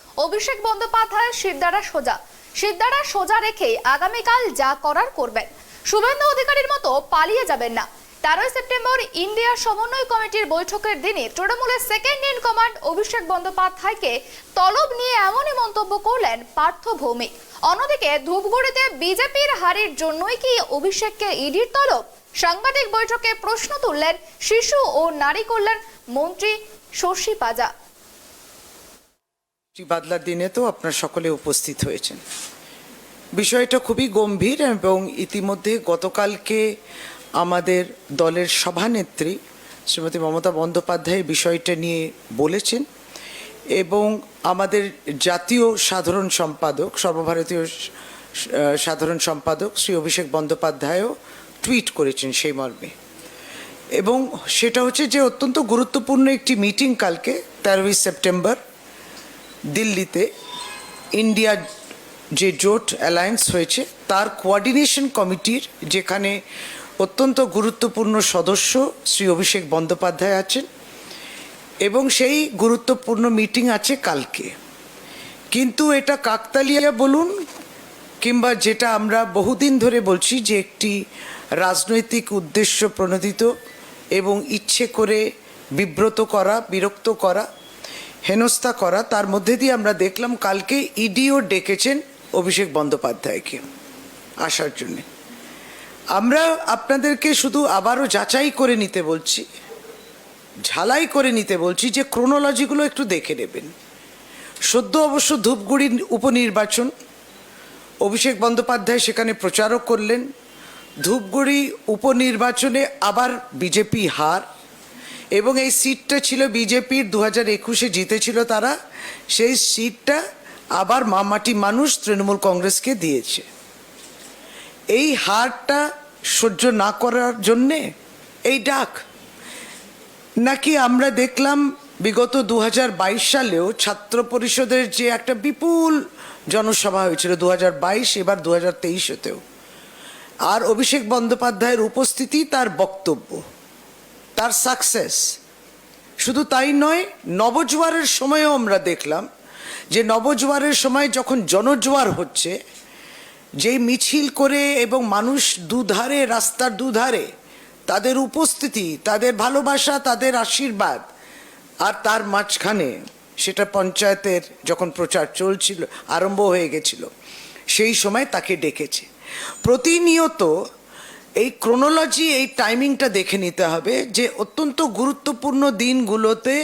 অভিষেক বন্দ্যোপাধ্যায় শিরদাঁড়া সোজা রেখে আগামীকাল যা করার করবেন। শুভেন্দু অধিকারীর মতো পালিয়ে যাবেন না। 13 সেপ্টেম্বর ইন্ডিয়া সমন্বয় কমিটির বৈঠকের দিনে তৃণমূলের সেকেন্ড ইন কমান্ড অভিষেক বন্দ্যোপাধ্যায়কে তলব নিয়ে এমনই মন্তব্য করলেন পার্থ ভৌমিক। অন্যদিকে ধূপগুড়িতে বিজেপির হারের জন্যই কি অভিষেককে ইডির তলব? সাংবাদিক বৈঠকে প্রশ্ন তুললেন শিশু ও নারী কল্যাণ মন্ত্রী শশী পাজা। বাদলার দিনে তো আপনারা সকলে উপস্থিত হয়েছেন। বিষয়টা খুবই গম্ভীর এবং ইতিমধ্যে গতকালকে আমাদের দলের সভানেত্রী শ্রীমতী মমতা বন্দ্যোপাধ্যায় বিষয়টা নিয়ে বলেছেন এবং আমাদের জাতীয় সাধারণ সম্পাদক সর্বভারতীয় সাধারণ সম্পাদক শ্রী অভিষেক বন্দ্যোপাধ্যায়ও টুইট করেছেন সেই মর্মে। এবং সেটা হচ্ছে যে অত্যন্ত গুরুত্বপূর্ণ একটি মিটিং কালকে 13 সেপ্টেম্বর দিল্লিতে ইন্ডিয়া যে জোট অ্যালায়েন্স হয়েছে তার কোঅর্ডিনেশন কমিটির যেখানে অত্যন্ত গুরুত্বপূর্ণ সদস্য শ্রী অভিষেক বন্দ্যোপাধ্যায় আছেন এবং সেই গুরুত্বপূর্ণ মিটিং আছে কালকে। কিন্তু এটা কাকতালীয় বলুন কিংবা যেটা আমরা বহুদিন ধরে বলছি যে একটি রাজনৈতিক উদ্দেশ্য প্রণোদিত এবং ইচ্ছে করে বিব্রত করা, বিরক্ত করা, হেনস্থা করা, তার মধ্যে দিয়ে আমরা দেখলাম কালকে ইডিও ডেকেছেন অভিষেক বন্দ্যোপাধ্যায়কে আসার জন্যে। আমরা আপনাদেরকে শুধু আবারও যাচাই করে নিতে বলছি, ঝালাই করে নিতে বলছি যে ক্রোনোলজিগুলো একটু দেখে নেবেন। সদ্য অবশ্য ধূপগুড়ি উপনির্বাচন, অভিষেক বন্দ্যোপাধ্যায় সেখানে প্রচারও করলেন। ধূপগুড়ি উপনির্বাচনে আবার বিজেপি হার এবং এই সিটটা ছিল বিজেপির 2021-এ জিতেছিল তারা, সেই সিটটা আবার মামাটি মানুষ তৃণমূল কংগ্রেসকে দিয়েছে। এই হারটা সহ্য না করার জন্যে এই ডাক নাকি? আমরা দেখলাম বিগত 2022 সালেও ছাত্র পরিষদের যে একটা বিপুল জনসভা হয়েছিল 2022, এবার 2023-তেও, আর অভিষেক বন্দ্যোপাধ্যায়ের উপস্থিতি, তার বক্তব্য, তার সাকসেস। শুধু তাই নয়, নবজোয়ারের সময়ও আমরা দেখলাম যে নবজোয়ারের সময় যখন জনজোয়ার হচ্ছে, যেই মিছিল করে এবং মানুষ দুধারে, রাস্তার দুধারে তাদের উপস্থিতি, তাদের ভালোবাসা, তাদের আশীর্বাদ, আর তার মাঝখানে সেটা পঞ্চায়েতের যখন প্রচার চলছিল, আরম্ভ হয়ে গেছিল, সেই সময় তাকে ডেকেছে। প্রতিনিয়ত এই ক্রোনোলজি, এই টাইমিংটা দেখে নিতে হবে যে অত্যন্ত গুরুত্বপূর্ণ দিনগুলোতে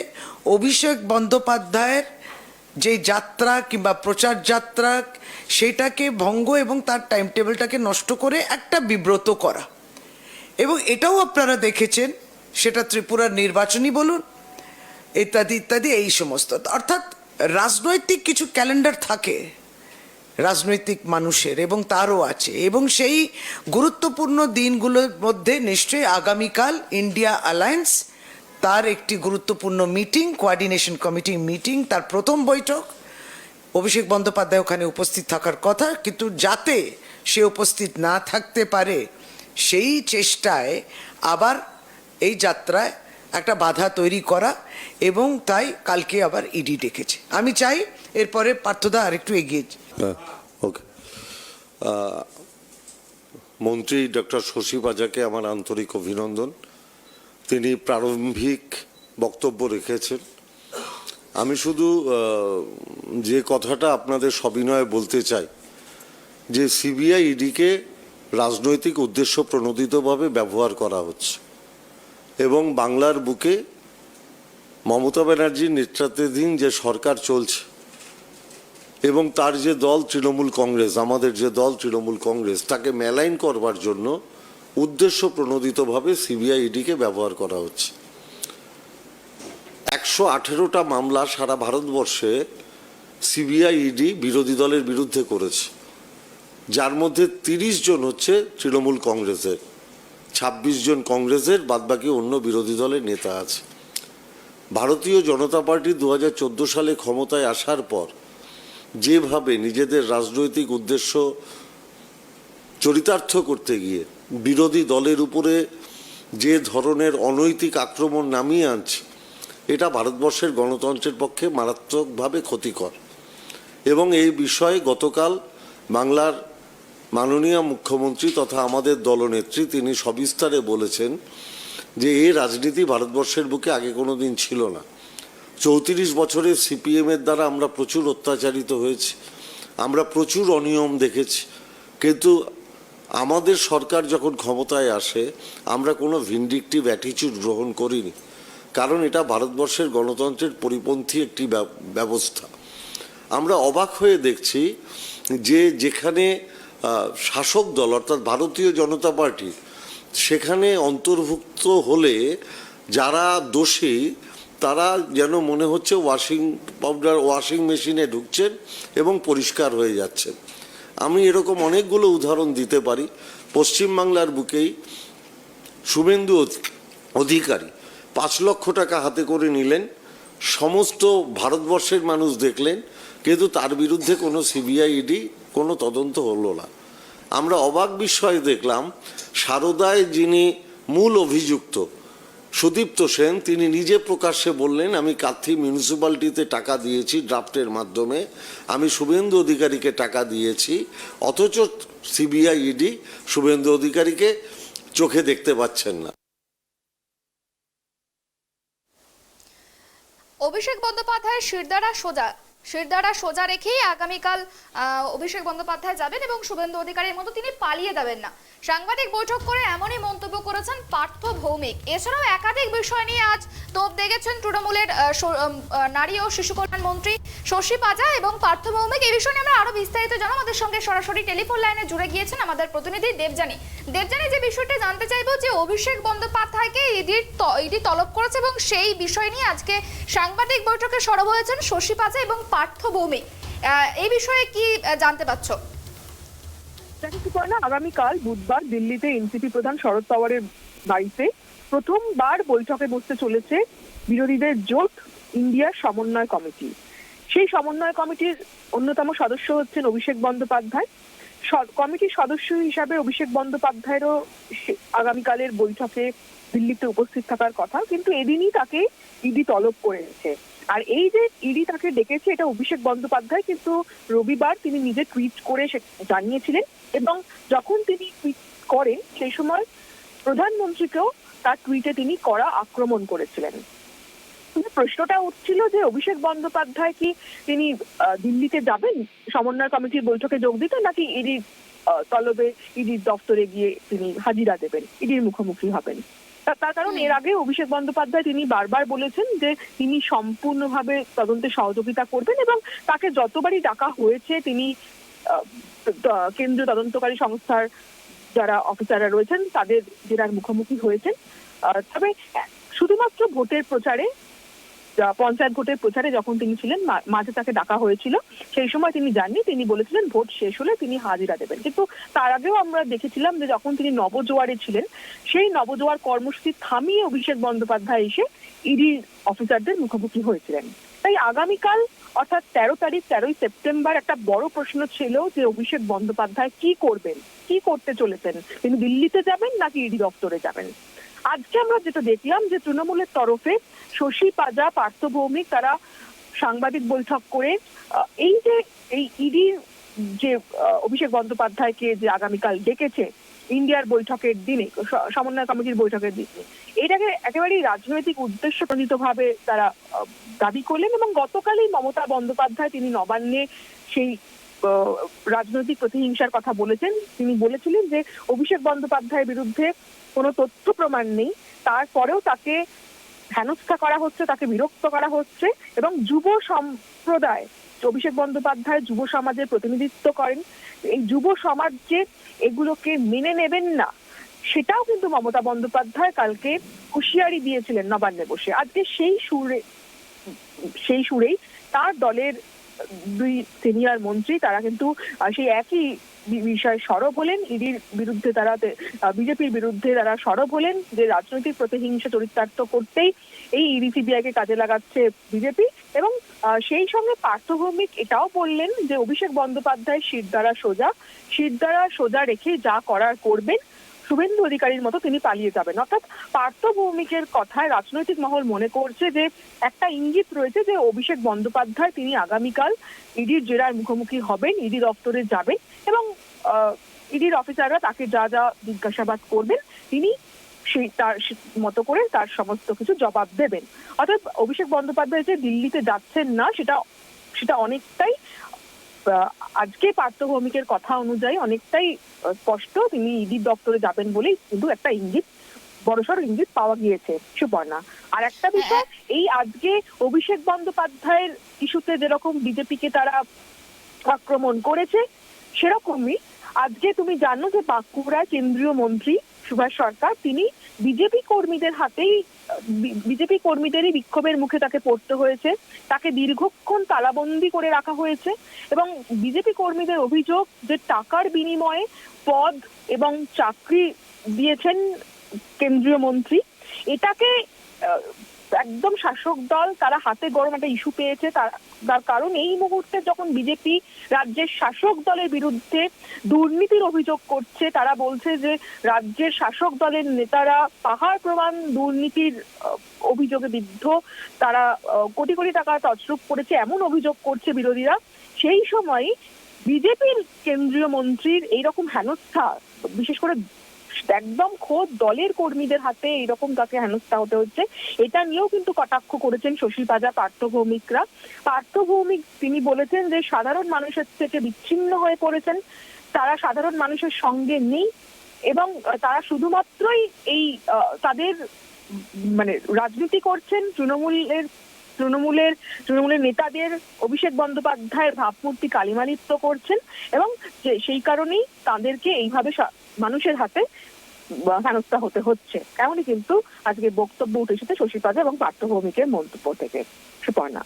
অভিষেক বন্দ্যোপাধ্যায়ের যে যাত্রা কিংবা প্রচার যাত্রা, সেটাকে ভঙ্গ এবং তার টাইম টেবিলটাকে নষ্ট করে একটা বিব্রত করা। এবং এটাও আপনারা দেখেছেন, সেটা ত্রিপুরার নির্বাচনই বলুন, ইত্যাদি ইত্যাদি, এই সমস্ত। অর্থাৎ রাজনৈতিক কিছু ক্যালেন্ডার থাকে রাজনৈতিক মানুষের, এবং তারও আছে, এবং সেই গুরুত্বপূর্ণ দিনগুলোর মধ্যে নিশ্চয়ই আগামীকাল ইন্ডিয়া অ্যালায়েন্স তার একটি গুরুত্বপূর্ণ মিটিং, কোঅর্ডিনেশন কমিটি মিটিং, তার প্রথম বৈঠক। অভিষেক বন্দ্যোপাধ্যায় ওখানে উপস্থিত থাকার কথা, কিন্তু যাতে সে উপস্থিত না থাকতে পারে সেই চেষ্টায় আবার এই যাত্রায় একটা বাধা তৈরি করা, এবং তাই কালকে আবার ইডি ডেকেছে। আমি চাই এরপরে পার্থদা আরেকটু এগিয়ে। ওকে, মন্ত্রী ডক্টর শশী পাজাকে আমার আন্তরিক অভিনন্দন। তিনি প্রারম্ভিক বক্তব্য রেখেছেন। আমি শুধু যে কথাটা আপনাদের সবিনয়ে বলতে চাই যে সিবিআই ইডিকে রাজনৈতিক উদ্দেশ্য প্রণোদিতভাবে ব্যবহার করা হচ্ছে এবং বাংলার বুকে মমতা ব্যানার্জির নেতৃত্বাধীন যে সরকার চলছে এবং তার যে দল তৃণমূল কংগ্রেস, আমাদের যে দল তৃণমূল কংগ্রেস, তাকে মেলাইন করবার জন্য উদ্দেশ্য প্রণোদিতভাবে সিবিআই ইডিকে ব্যবহার করা হচ্ছে। 118টা মামলা সারা ভারতবর্ষে সিবিআই ইডি বিরোধী দলের বিরুদ্ধে করেছে, যার মধ্যে 30 জন হচ্ছে তৃণমূল কংগ্রেসের, 26 জন কংগ্রেসের, বাদবাকি অন্য বিরোধী দলের নেতা আছে। ভারতীয় জনতা পার্টি 2014 সালে ক্ষমতায় আসার পর যেভাবে নিজেদের রাজনৈতিক উদ্দেশ্য চরিতার্থ করতে গিয়ে বিরোধী দলের উপরে যে ধরনের অনৈতিক আক্রমণ নামিয়ে আনছে, এটা ভারতবর্ষের গণতন্ত্রের পক্ষে মারাত্মকভাবে ক্ষতিকর। এবং এই বিষয়ে গতকাল বাংলার মাননীয় মুখ্যমন্ত্রী তথা আমাদের দলনেত্রী তিনি সবিস্তারে বলেছেন যে এই রাজনীতি ভারতবর্ষের বুকে আগে কোনো দিন ছিল না। 34 বছরের সিপিএমের দ্বারা আমরা প্রচুর অত্যাচারিত হয়েছি, আমরা প্রচুর অনিয়ম দেখেছি, কিন্তু আমাদের সরকার যখন ক্ষমতায় আসে আমরা কোনো ভিন্ডিকটিভ অ্যাটিচিউড গ্রহণ করিনি, কারণ এটা ভারতবর্ষের গণতন্ত্রের পরিপন্থী একটি ব্যবস্থা। আমরা অবাক হয়ে দেখছি যে যেখানে শাসক দল অর্থাৎ ভারতীয় জনতা পার্টি সেখানে অন্তর্ভুক্ত হলে যারা দোষী তারা যেন মনে হচ্ছে ওয়াশিং মেশিনে ঢুকছেন এবং পরিষ্কার হয়ে যাচ্ছেন। আমি এরকম অনেকগুলো উদাহরণ দিতে পারি। পশ্চিমবাংলার বুকেই শুভেন্দু অধিকারী 5 লক্ষ টাকা হাতে করে নিলেন, সমস্ত ভারতবর্ষের মানুষ দেখলেন, কিন্তু তার বিরুদ্ধে কোনো সিবিআই ইডি কোনো তদন্ত হলো না। আমরা অবাক বিস্ময়ে দেখলাম সারদায় যিনি মূল অভিযুক্ত সুদীপ্ত সেন তিনি নিজে প্রকাশ্যে বললেন আমি কাথি মিউনিসিপ্যালিটিতে টাকা দিয়েছি ড্রাফটের মাধ্যমে, আমি শুভেন্দু অধিকারীকে টাকা দিয়েছি, অথচ সিবিআই ইডি শুভেন্দু অধিকারীকে চোখে দেখতে পাচ্ছেন না। অভিষেক বন্দ্যোপাধ্যায়ের শিরদাঁড়া সোজা রেখেই আগামীকাল অভিষেক বন্দ্যোপাধ্যায় যাবেন এবং শুভেন্দু অধিকারীর মতো তিনি পালিয়ে যাবেন না। সাংবাদিক বৈঠক করে এমনই মন্তব্য করেছেন পার্থ ভৌমিক। এছাড়াও একাধিক বিষয় নিয়ে আজ তোপ দেখেছেন তৃণমূলের নারী ও শিশু কল্যাণ মন্ত্রী শশী পাজা এবং পার্থ ভৌমিক। এই বিষয়ে আমরা আরো বিস্তারিত জানাবো। আমাদের সঙ্গে সরাসরি টেলিফোন লাইনে জুড়ে গিয়েছেন আমাদের প্রতিনিধি দেবযানী। যে বিষয়টা জানতে চাইবো যে অভিষেক বন্দ্যোপাধ্যায়কে ইডি তলব করেছে এবং সেই বিষয় নিয়ে আজকে সাংবাদিক বৈঠকে সরব হয়েছেন শশী পাজা এবং পার্থ ভৌমিক। এই বিষয়ে কি জানতে পারছো? আগামীকাল বুধবার দিল্লিতে এনসিপি প্রধান শরদ পাওয়ারের বাড়িতে প্রথমবার বৈঠকে বসতে চলেছে বিরোধীদের জোট ইন্ডিয়ার সমন্বয় কমিটি। সেই সমন্বয় কমিটির অন্যতম সদস্য হচ্ছেন অভিষেক বন্দ্যোপাধ্যায়। কমিটির সদস্য হিসাবে অভিষেক বন্দ্যোপাধ্যায়েরও আগামীকালের বৈঠকে দিল্লিতে উপস্থিত থাকার কথা, কিন্তু এদিনই তাকে ইডি তলব করেছে। আর এই যে ইডি তাকে ডেকেছে এটা অভিষেক বন্দ্যোপাধ্যায় কিন্তু রবিবার তিনি নিজে টুইট করে জানিয়েছিলেন, এবং যখন তিনি টুইট করেন সেই সময় প্রধানমন্ত্রীকেও তার টুইটে তিনি কড়া আক্রমণ করেছিলেন। প্রশ্নটা উঠছিল যে অভিষেক বন্দ্যোপাধ্যায় কি তিনি দিল্লিতে যাবেন সমন্বয় কমিটির বৈঠকে যোগ দিতে, নাকি ইডি তলবে ইডির দপ্তরে গিয়ে তিনি হাজিরা দেবেন, ইডির মুখোমুখি হবেন। তার কারণ এর আগে অভিষেক বন্দ্যোপাধ্যায় তিনি বারবার বলেছেন যে তিনি সম্পূর্ণভাবে তদন্তে সহযোগিতা করবেন এবং তাকে যতবারই ডাকা হয়েছে তিনি কেন্দ্রীয় তদন্তকারী সংস্থার যারা অফিসাররা রয়েছেন তাদের জেরার মুখোমুখি হয়েছেন। তবে শুধুমাত্র ভোটের প্রচারে, পঞ্চায়েত ভোটের প্রচারে যখন তিনি ছিলেন মাঝে তাকে ডাকা হয়েছিল, সেই সময় তিনি যাননি। তিনি বলেছিলেন ভোট শেষ হলে তিনি হাজিরা দেবেন। কিন্তু তার আগেও আমরা দেখেছিলাম যে যখন তিনি নবজোয়ারে ছিলেন সেই নবজোয়ার কর্মসূচি থামিয়ে অভিষেক বন্দ্যোপাধ্যায় এসে ইডি অফিসারদের মুখোমুখি হয়েছিলেন। তাই আগামীকাল অর্থাৎ 13 সেপ্টেম্বর একটা বড় প্রশ্ন ছিল যে অভিষেক বন্দ্যোপাধ্যায় কি করবেন, কি করতে চলেছেন, তিনি দিল্লিতে যাবেন নাকি ইডি দপ্তরে যাবেন। আজকে আমরা যেটা দেখলাম যে তৃণমূলের তরফে শশী পাজা, পার্থ ভৌমিক তারা সাংবাদিক বৈঠক করে এই যে এই ইডির যে অভিষেক বন্দ্যোপাধ্যায়কে যে আগামীকাল ডেকেছে ইন্ডিয়ার বৈঠকের দিনে, সমন্বয় কমিটির বৈঠকের দিনে, এটাকে একেবারেই রাজনৈতিক উদ্দেশ্য প্রণীত ভাবে তারা দাবি করলেন। এবং গতকালই মমতা বন্দ্যোপাধ্যায় তিনি নবান্নে সেই রাজনৈতিক প্রতিহিংসার কথা বলেছেন। তিনি বলেছিলেন যে অভিষেক বন্দ্যোপাধ্যায়ের বিরুদ্ধে কোনো তথ্য প্রমাণ নেই, তারপরেও তাকে হেনস্থা করা হচ্ছে, তাকে বিরক্ত করা হচ্ছে। এবং যুব সম্প্রদায়, অভিষেক বন্দ্যোপাধ্যায় যুব সমাজের প্রতিনিধিত্ব করেন, এই যুব সমাজ যে এগুলোকে মেনে নেবেন না সেটাও কিন্তু মমতা বন্দ্যোপাধ্যায় কালকে হুঁশিয়ারি দিয়েছিলেন নবান্নে বসে। আজকে সেই সুরেই তার দলের 2 সিনিয়র মন্ত্রী তারা কিন্তু সেই একই বিষয়ে সরব হলেন। ইডির বিরুদ্ধে তারা, বিজেপির বিরুদ্ধে তারা সরব হলেন যে রাজনৈতিক প্রতিহিংসা চরিতার্থ করতেই এই ইডি সিবিআই কে কাজে লাগাচ্ছে বিজেপি। এবং সেই সঙ্গে পার্থ ভৌমিক এটাও বললেন যে অভিষেক বন্দ্যোপাধ্যায় শিরদাঁড়া সোজা রেখে যা করার করবেন, শুভেন্দু অধিকারীর মতো তিনি পালিয়ে যাবেন। অর্থাৎ পার্থ ভৌমিকের কথায় রাজনৈতিক মহল মনে করছে যে একটা ইঙ্গিত রয়েছে যে অভিষেক বন্দ্যোপাধ্যায় তিনি আগামীকাল ইডির জেরার মুখোমুখি হবেন, ইডি দপ্তরে যাবেন এবং ইডির অফিসাররা তাকে যা যা জিজ্ঞাসাবাদ করবেন তিনি সেই তার মতো করে তার সমস্ত কিছু জবাব দেবেন। অর্থাৎ অভিষেক বন্দ্যোপাধ্যায় যে দিল্লিতে যাচ্ছেন না সেটা অনেকটাই আজকে পার্থ ভৌমিকের কথা অনুযায়ী অনেকটাই স্পষ্ট, তিনি ইডি দপ্তরে যাবেন বলেই কিন্তু একটা ইঙ্গিত, বড়সড় ইঙ্গিত পাওয়া গিয়েছে সুপর্ণা। আর একটা বিষয়, এই আজকে অভিষেক বন্দ্যোপাধ্যায়ের ইস্যুতে যেরকম বিজেপিকে তারা আক্রমণ করেছে, সেরকমই আজকে তুমি জানো যে বাঁকুড়ায় কেন্দ্রীয় মন্ত্রী সুভাষ সরকার তিনি বিজেপি কর্মীদেরই বিক্ষোভের মুখে তাকে পড়তে হয়েছে, তাকে দীর্ঘক্ষণ তালাবন্দি করে রাখা হয়েছে এবং বিজেপি কর্মীদের অভিযোগ যে টাকার বিনিময়ে পদ এবং চাকরি দিয়েছেন কেন্দ্রীয় মন্ত্রী। এটাকে একদম শাসক দল তারা হাতে গরম একটা ইস্যু পেয়েছে, তার কারণ এই মুহূর্তে যখন বিজেপি রাজ্যের শাসক দলের বিরুদ্ধে দুর্নীতির অভিযোগ করছে, তারা বলছে যে রাজ্যের শাসক দলের নেতারা পাহাড় প্রমাণ দুর্নীতির অভিযোগে বিদ্ধ, তারা কোটি কোটি টাকা তছরূপ করেছে এমন অভিযোগ করছে বিরোধীরা। সেই সময় বিজেপির কেন্দ্রীয় মন্ত্রীর এইরকম হেনস্থা, বিশেষ করে একদম খোদ দলের কর্মীদের হাতে এইরকম তাকে হেনস্থা হতে হচ্ছে, এটা নিয়েও কিন্তু কটাক্ষ করেছেন শশী পাজা, পার্থ ভৌমিকরা। পার্থ ভৌমিক তিনি বলেছেন যে সাধারণ মানুষের থেকে বিচ্ছিন্ন হয়ে পড়েছেন, তারা সাধারণ মানুষের সঙ্গে নেই এবং তারা শুধুমাত্রই এই তাদের মানে রাজনীতি করছেন তৃণমূলের নেতাদের, অভিষেক বন্দ্যোপাধ্যায়ের ভাবমূর্তি কালিমালিপ্ত করছেন এবং সেই কারণেই তাদেরকে এইভাবে মানুষের হাতে হেনস্থা হতে হচ্ছে, এমনই কিন্তু আজকে বক্তব্য উঠে এসেছে শশী পাজা এবং পার্থ ভৌমিকের মন্তব্য থেকে। সুপর্ণা,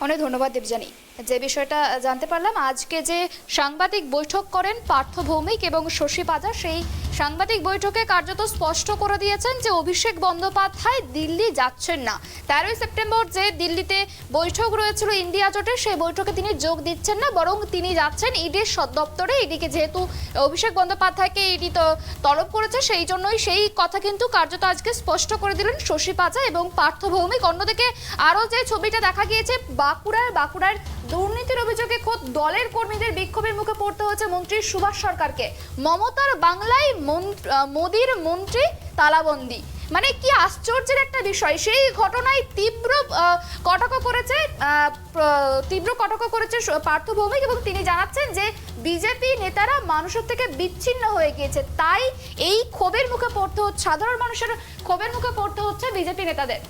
অনেক ধন্যবাদ দেবযানী। যে বিষয়টা জানতে পারলাম, আজকে যে সাংবাদিক বৈঠক করেন পার্থ ভৌমিক এবং শশী পাজা, সেই সাংবাদিক বৈঠকে কার্যত স্পষ্ট করে দিয়েছেন যে অভিষেক বন্দ্যোপাধ্যায় দিল্লি যাচ্ছেন না। 13ই সেপ্টেম্বর যে দিল্লিতে বৈঠক রয়েছিল ইন্ডিয়া জোটের, সেই বৈঠকে তিনি যোগ দিচ্ছেন না, বরং তিনি যাচ্ছেন ইডির দপ্তরে। ইডিকে যেহেতু অভিষেক বন্দ্যোপাধ্যায়কে ইডি তলব করেছে, সেই জন্যই সেই কথা কিন্তু কার্যত আজকে স্পষ্ট করে দিলেন শশী পাজা এবং পার্থ ভৌমিক। অন্যদিকে আরও যে ছবিটা দেখা গিয়েছে বাঁকুড়ার দুর্নীতির অভিযোগে খোদ দলের কর্মীদের বিক্ষোভের মুখে পড়তে হয়েছে মন্ত্রী সুভাষ সরকারকে। মমতার বাংলায় মোদির মন্ত্রী তালাবন্দি, মানে কি আশ্চর্যের একটা বিষয়। সেই ঘটনায় তীব্র কটাক্ষ করেছে পার্থ ভৌমিক এবং তিনি জানাচ্ছেন যে বিজেপি নেতারা মানুষের থেকে বিচ্ছিন্ন হয়ে গিয়েছে, তাই এই ক্ষোভের মুখে পড়তে হচ্ছে, সাধারণ মানুষের ক্ষোভের মুখে পড়তে হচ্ছে বিজেপি নেতাদের।